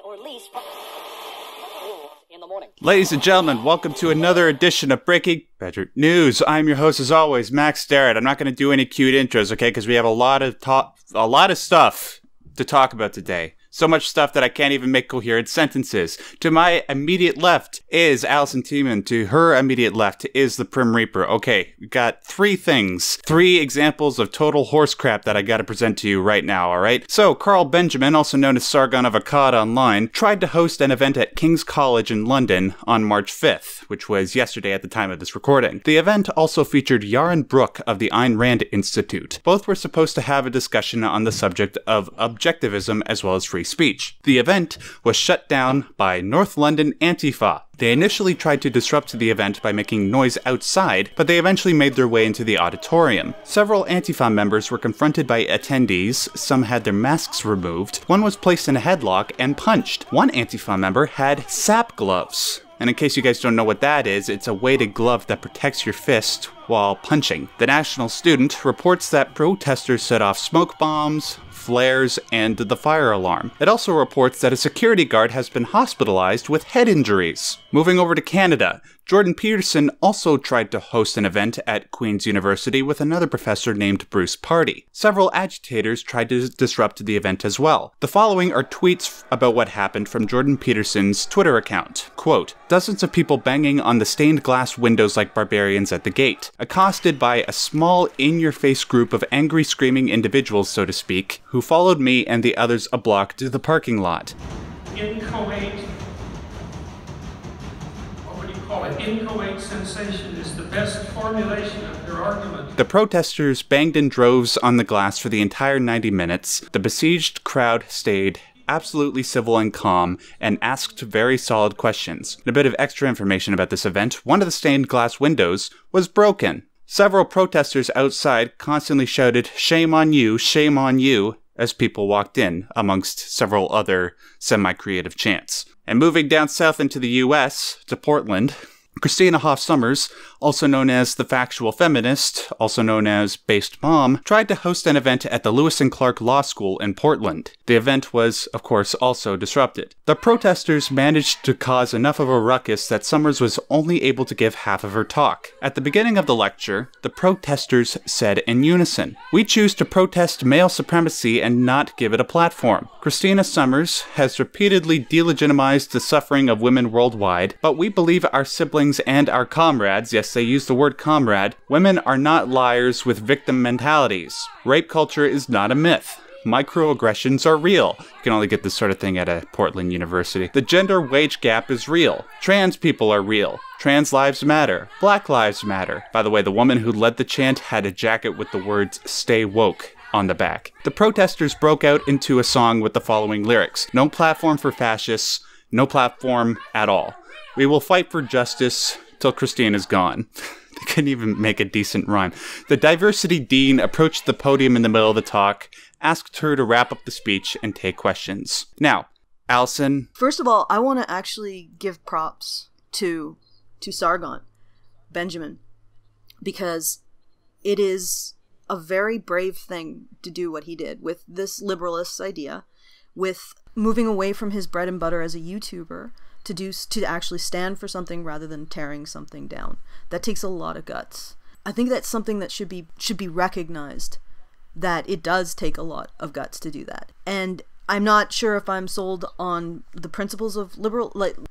Or lease in the morning. Ladies and gentlemen, welcome to another edition of Breaking Badger News. I'm your host, as always, Max Starrett. I'm not going to do any cute intros, okay? Because we have a lot of stuff to talk about today. So much stuff that I can't even make coherent sentences. To my immediate left is Alison. To her immediate left is the Prim Reaper. Okay, we got three examples of total horse crap that I gotta present to you right now, alright? So, Carl Benjamin, also known as Sargon of Akkad online, tried to host an event at King's College in London on March 5th, which was yesterday at the time of this recording. The event also featured Yaron Brook of the Ayn Rand Institute. Both were supposed to have a discussion on the subject of objectivism as well as free speech. The event was shut down by North London Antifa. They initially tried to disrupt the event by making noise outside, but they eventually made their way into the auditorium. Several Antifa members were confronted by attendees, some had their masks removed, one was placed in a headlock and punched. One Antifa member had sap gloves. And in case you guys don't know what that is, it's a weighted glove that protects your fist while punching. The National Student reports that protesters set off smoke bombs, flares, and the fire alarm. It also reports that a security guard has been hospitalized with head injuries. Moving over to Canada, Jordan Peterson also tried to host an event at Queen's University with another professor named Bruce Party. Several agitators tried to disrupt the event as well. The following are tweets about what happened from Jordan Peterson's Twitter account. Quote, "Dozens of people banging on the stained glass windows like barbarians at the gate, accosted by a small in-your-face group of angry screaming individuals, so to speak, who followed me and the others a block to the parking lot." Inchoate sensation is the best formulation of their argument. The protesters banged in droves on the glass for the entire 90 minutes. The besieged crowd stayed absolutely civil and calm and asked very solid questions. A bit of extra information about this event: one of the stained glass windows was broken. Several protesters outside constantly shouted, shame on you," as people walked in, amongst several other semi-creative chants. And moving down south into the US, to Portland, Christina Hoff Sommers, also known as the Factual Feminist, also known as Based Mom, tried to host an event at the Lewis and Clark Law School in Portland. The event was, of course, also disrupted. The protesters managed to cause enough of a ruckus that Sommers was only able to give half of her talk. At the beginning of the lecture, the protesters said in unison, "We choose to protest male supremacy and not give it a platform. Christina Sommers has repeatedly delegitimized the suffering of women worldwide, but we believe our siblings and our comrades," yes, they use the word comrade, "women are not liars with victim mentalities. Rape culture is not a myth. Microaggressions are real." You can only get this sort of thing at a Portland university. "The gender wage gap is real. Trans people are real. Trans lives matter. Black lives matter." By the way, the woman who led the chant had a jacket with the words "Stay woke" on the back. The protesters broke out into a song with the following lyrics: "No platform for fascists. No platform at all. We will fight for justice till Christina's gone." They couldn't even make a decent rhyme. The diversity dean approached the podium in the middle of the talk, asked her to wrap up the speech and take questions. Now, Alison. First of all, I want to actually give props to Sargon, Benjamin, because it is a very brave thing to do what he did with this liberalist idea, with moving away from his bread and butter as a YouTuber to actually stand for something rather than tearing something down. That takes a lot of guts. I think that's something that should be recognized, that it does take a lot of guts to do that. And I'm not sure if I'm sold on the principles of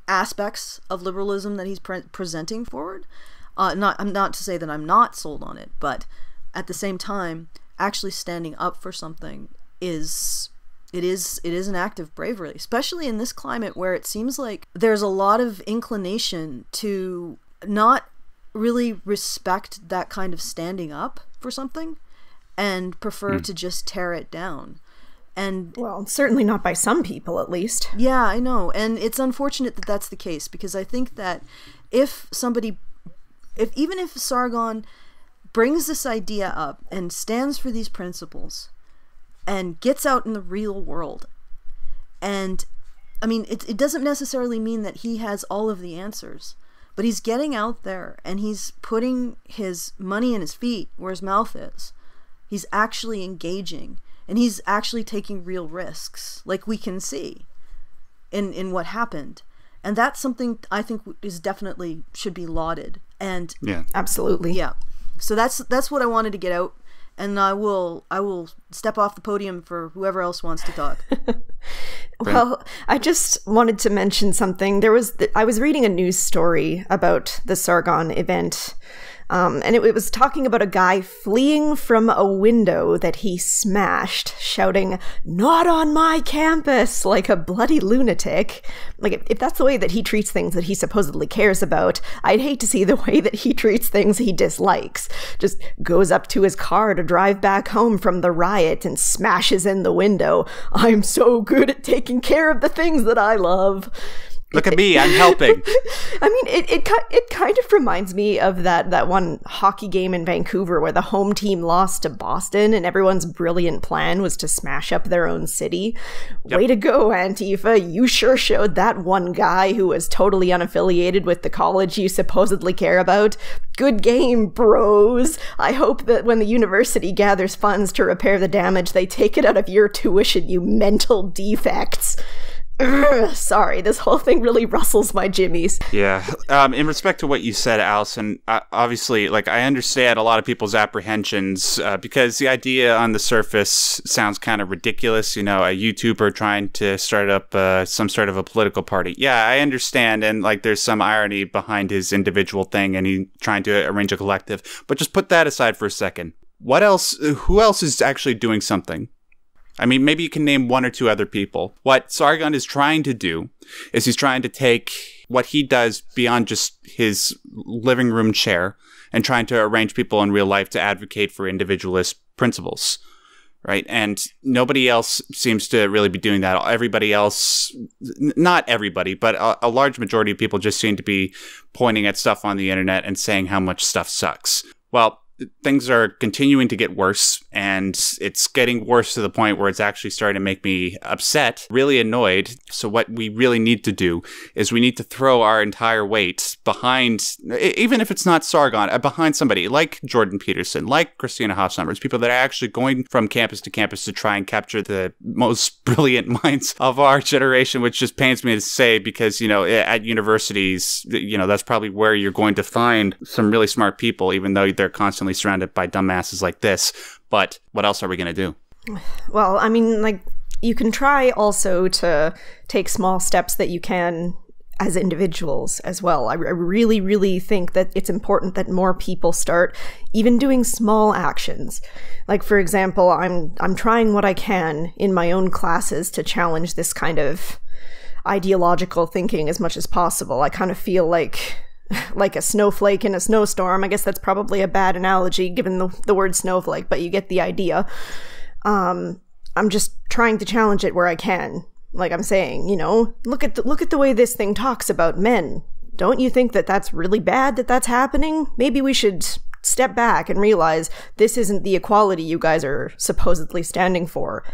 aspects of liberalism that he's presenting forward. I'm not to say that I'm not sold on it, but at the same time, actually standing up for something is an act of bravery, especially in this climate where it seems like there's a lot of inclination to not really respect that kind of standing up for something and prefer to just tear it down. And well, certainly not by some people, at least. Yeah, I know. And it's unfortunate that that's the case, because I think that even if Sargon brings this idea up and stands for these principles and gets out in the real world, and I mean, it doesn't necessarily mean that he has all of the answers, but he's getting out there and he's putting his money in his feet where his mouth is. He's actually engaging, and he's actually taking real risks, like we can see in what happened. And that's something I think is definitely should be lauded. And Yeah. Absolutely. yeah, so that's what I wanted to get out. And I will step off the podium for whoever else wants to talk. Well, I just wanted to mention something. I was reading a news story about the Sargon event, and it was talking about a guy fleeing from a window that he smashed, shouting, "Not on my campus," like a bloody lunatic. Like, if that's the way that he treats things that he supposedly cares about, I'd hate to see the way that he treats things he dislikes. Just goes up to his car to drive back home from the riot and smashes in the window. "I'm so good at taking care of the things that I love." Look at me, I'm helping. I mean, it kind of reminds me of that one hockey game in Vancouver where the home team lost to Boston and everyone's brilliant plan was to smash up their own city. Yep. Way to go, Antifa. You sure showed that one guy who was totally unaffiliated with the college you supposedly care about. Good game, bros. I hope that when the university gathers funds to repair the damage, they take it out of your tuition, you mental defects. Sorry, this whole thing really rustles my jimmies. Yeah. In respect to what you said, Alison, obviously, like, I understand a lot of people's apprehensions because the idea on the surface sounds kind of ridiculous. You know, a YouTuber trying to start up some sort of a political party. Yeah, I understand. And, like, there's some irony behind his individual thing and he trying to arrange a collective. But just put that aside for a second. What else? Who else is actually doing something? I mean, maybe you can name one or two other people. What Sargon is trying to do is he's trying to take what he does beyond just his living room chair and trying to arrange people in real life to advocate for individualist principles, right? And nobody else seems to really be doing that. Everybody else, not everybody, but a large majority of people just seem to be pointing at stuff on the internet and saying how much stuff sucks. Well, things are continuing to get worse, and it's getting worse to the point where it's actually starting to make me upset, really annoyed. So what we really need to do is we need to throw our entire weight behind, even if it's not Sargon, behind somebody like Jordan Peterson, like Christina Hoff Sommers, people that are actually going from campus to campus to try and capture the most brilliant minds of our generation, which just pains me to say because, you know, at universities, you know, that's probably where you're going to find some really smart people, even though they're constantly surrounded by dumbasses like this. But what else are we going to do? Well, I mean, like, you can try also to take small steps that you can as individuals as well. I really, really think that it's important that more people start even doing small actions. Like, for example, I'm trying what I can in my own classes to challenge this kind of ideological thinking as much as possible. I kind of feel like a snowflake in a snowstorm. I guess that's probably a bad analogy given the word snowflake, but you get the idea. I'm just trying to challenge it where I can. Like I'm saying, you know, look at the way this thing talks about men. Don't you think that that's really bad that that's happening? Maybe we should step back and realize this isn't the equality you guys are supposedly standing for.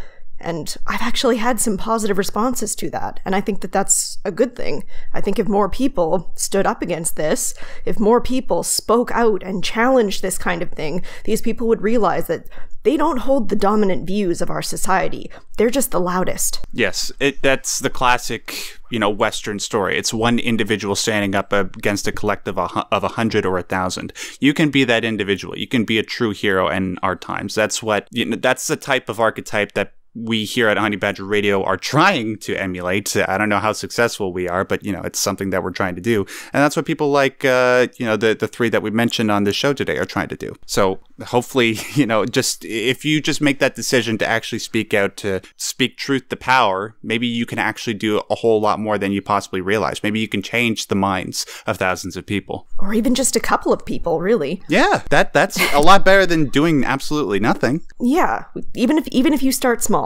And I've actually had some positive responses to that. And I think that that's a good thing. I think if more people stood up against this, if more people spoke out and challenged this kind of thing, these people would realize that they don't hold the dominant views of our society. They're just the loudest. Yes, that's the classic, you know, Western story. It's one individual standing up against a collective of 100 or 1,000. You can be that individual. You can be a true hero in our times. That's what, you know, that's the type of archetype that we here at Honeybadgerradio are trying to emulate. I don't know how successful we are, but, you know, it's something that we're trying to do. And that's what people like, you know, the three that we mentioned on this show today are trying to do. So hopefully, you know, just if you just make that decision to actually speak out, to speak truth to power, maybe you can actually do a whole lot more than you possibly realize. Maybe you can change the minds of thousands of people. Or even just a couple of people, really. Yeah, that's a lot better than doing absolutely nothing. Yeah, even if you start small.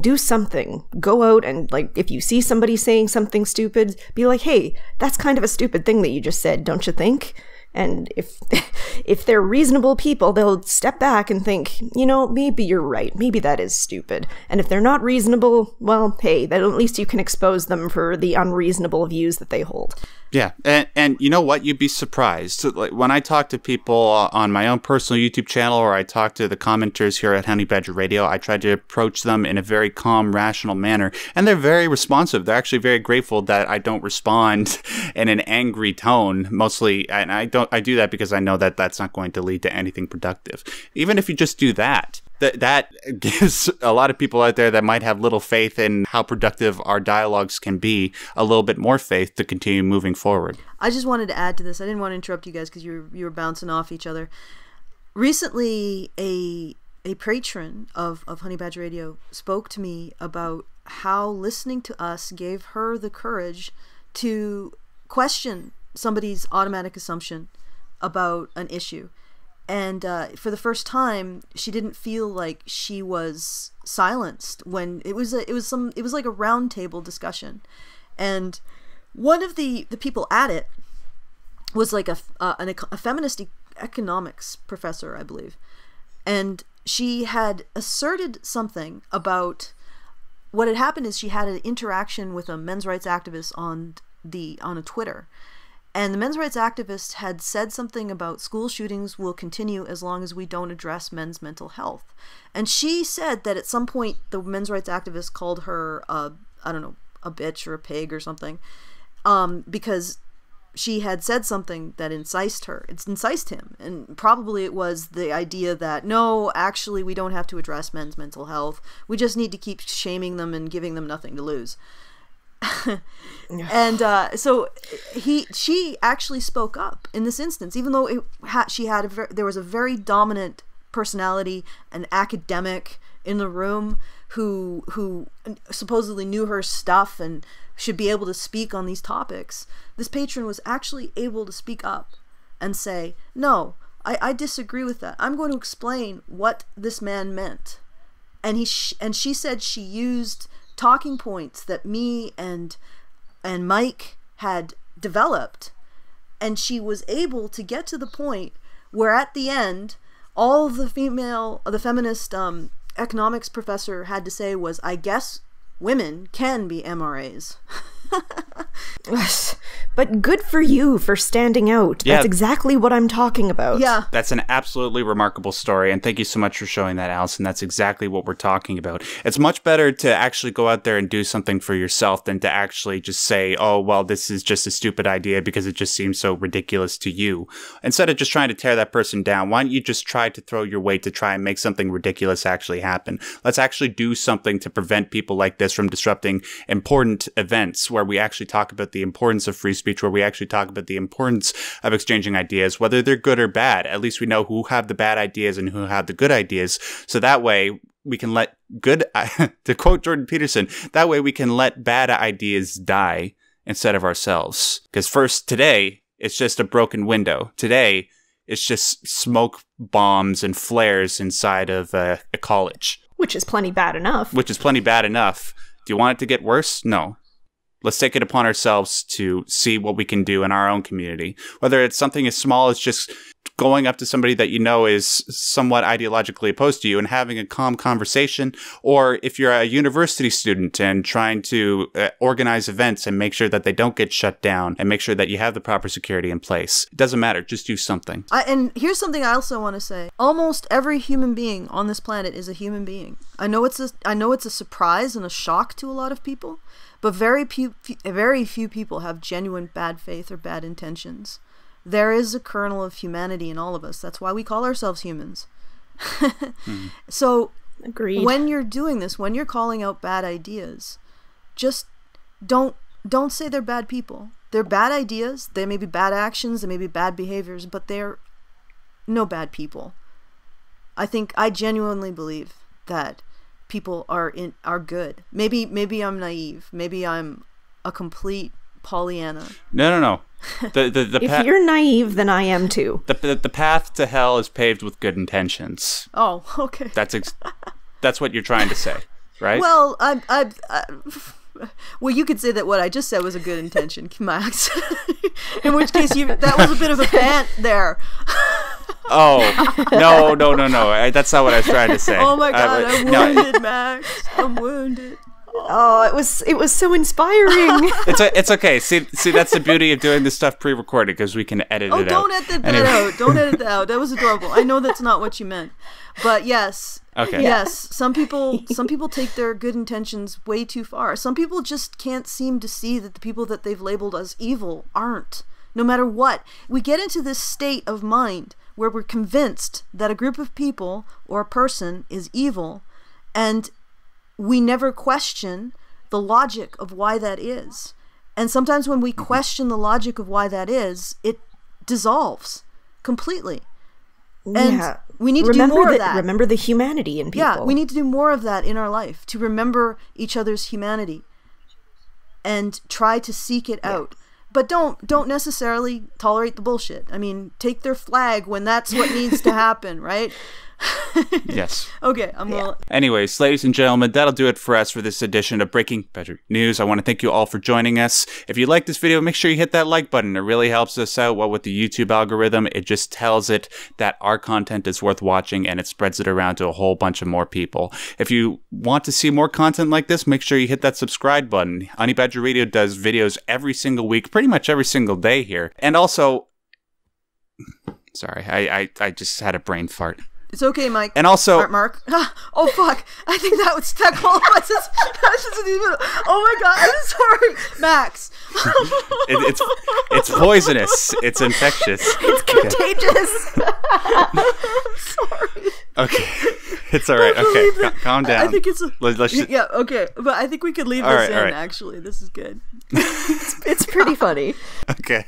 Do something. Go out and, like, if you see somebody saying something stupid, be like, hey, that's kind of a stupid thing that you just said, don't you think? And if they're reasonable people, they'll step back and think, you know, maybe you're right. Maybe that is stupid. And if they're not reasonable, well, hey, then at least you can expose them for the unreasonable views that they hold. Yeah, and you know what? You'd be surprised. Like, when I talk to people on my own personal YouTube channel, or I talk to the commenters here at Honeybadgerradio, I try to approach them in a very calm, rational manner, and they're very responsive. They're actually very grateful that I don't respond in an angry tone, mostly, and I do that because I know that that's not going to lead to anything productive. Even if you just do that, that gives a lot of people out there that might have little faith in how productive our dialogues can be a little bit more faith to continue moving forward. I just wanted to add to this. I didn't want to interrupt you guys because you were bouncing off each other. Recently, a patron of Honey Badger Radio spoke to me about how listening to us gave her the courage to question somebody's automatic assumption about an issue. And for the first time, she didn't feel like she was silenced when it was like a round table discussion, and one of the people at it was like a feminist economics professor, I believe, and she had asserted something about what had happened. Is she had an interaction with a men's rights activist on a Twitter. And the men's rights activist had said something about school shootings will continue as long as we don't address men's mental health. And she said that at some point the men's rights activist called her, a bitch or a pig or something, because she had said something that incensed her. It's incensed him. And probably it was the idea that, no, actually we don't have to address men's mental health. We just need to keep shaming them and giving them nothing to lose. And so she actually spoke up in this instance, even though there was a very dominant personality, an academic in the room who supposedly knew her stuff and should be able to speak on these topics. This patron was actually able to speak up and say, no, I disagree with that. I'm going to explain what this man meant. And she said she used talking points that me and Mike had developed, and she was able to get to the point where at the end all the feminist economics professor had to say was, I guess women can be MRAs. But good for you for standing out. Yeah. That's exactly what I'm talking about. Yeah. That's an absolutely remarkable story, and thank you so much for showing that, Alison. That's exactly what we're talking about. It's much better to actually go out there and do something for yourself than to actually just say, oh, well, this is just a stupid idea because it just seems so ridiculous to you. Instead of just trying to tear that person down, why don't you just try to throw your weight to try and make something ridiculous actually happen? Let's actually do something to prevent people like this from disrupting important events where we actually talk about the importance of free speech, where we actually talk about the importance of exchanging ideas, whether they're good or bad. At least we know who have the bad ideas and who have the good ideas. So that way we can let to quote Jordan Peterson, that way we can let bad ideas die instead of ourselves. Because first, today, it's just a broken window. Today, it's just smoke bombs and flares inside of a college. Which is plenty bad enough. Do you want it to get worse? No. Let's take it upon ourselves to see what we can do in our own community. Whether it's something as small as just going up to somebody that you know is somewhat ideologically opposed to you and having a calm conversation, or if you're a university student and trying to organize events and make sure that they don't get shut down and make sure that you have the proper security in place. It doesn't matter. Just do something. And here's something I also want to say. Almost every human being on this planet is a human being. I know it's a surprise and a shock to a lot of people, but very few people have genuine bad faith or bad intentions. There is a kernel of humanity in all of us. That's why we call ourselves humans. So, agreed. When you're doing this, when you're calling out bad ideas, just don't say they're bad people. They're bad ideas. They may be bad actions. They may be bad behaviors, but they're no bad people. I genuinely believe that people are good. Maybe I'm naive. Maybe I'm a complete Pollyanna. No. If you're naive, then I am too. The path to hell is paved with good intentions. Oh, okay. That's what you're trying to say, right? Well, well, you could say that what I just said was a good intention, Max. In which case, that was a bit of a bant there. Oh, no. That's not what I was trying to say. Oh my God, I'm wounded, Max. I'm wounded. Oh, it was so inspiring. It's okay. See, that's the beauty of doing this stuff pre-recorded, because we can edit it out. Don't edit that out. Don't edit that out. That was adorable. I know that's not what you meant, but yes. Okay. Yes, some people take their good intentions way too far. Some people just can't seem to see that the people that they've labeled as evil aren't. No matter what, we get into this state of mind where we're convinced that a group of people or a person is evil, and we never question the logic of why that is. And sometimes when we question the logic of why that is, it dissolves completely. And we need to do more of that. Remember the humanity in people. Yeah, we need to do more of that in our life, to remember each other's humanity and try to seek it out. But don't necessarily tolerate the bullshit. I mean, take their flag when that's what needs to happen, right? Yes. Okay, Anyways, ladies and gentlemen, that'll do it for us for this edition of Breaking Badger News. I want to thank you all for joining us. If you like this video, make sure you hit that like button. It really helps us out. With the YouTube algorithm, it just tells it that our content is worth watching, and it spreads it around to a whole bunch of more people. If you want to see more content like this, make sure you hit that subscribe button. Honeybadgerradio does videos every single week, pretty much every single day here. And also, sorry, I just had a brain fart. It's okay, Mike. And also, Mark. Oh fuck! I think that was that call. Oh my god! I'm sorry, Max. It's poisonous. It's infectious. It's contagious. I'm sorry. Okay, it's all right. Okay, calm down. I think it's let's yeah. Okay, but I think we could leave this in. Actually, this is good. It's pretty funny. Okay.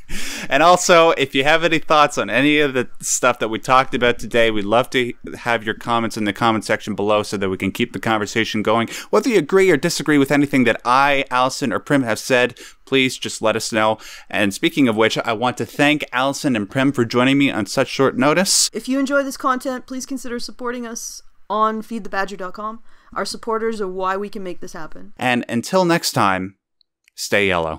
And also, if you have any thoughts on any of the stuff that we talked about today, we'd love to have your comments in the comment section below so that we can keep the conversation going. Whether you agree or disagree with anything that I, Alison, or Prim have said, please just let us know. And speaking of which, I want to thank Alison and Prim for joining me on such short notice. If you enjoy this content, please consider supporting us on feedthebadger.com. Our supporters are why we can make this happen. And until next time, stay yellow.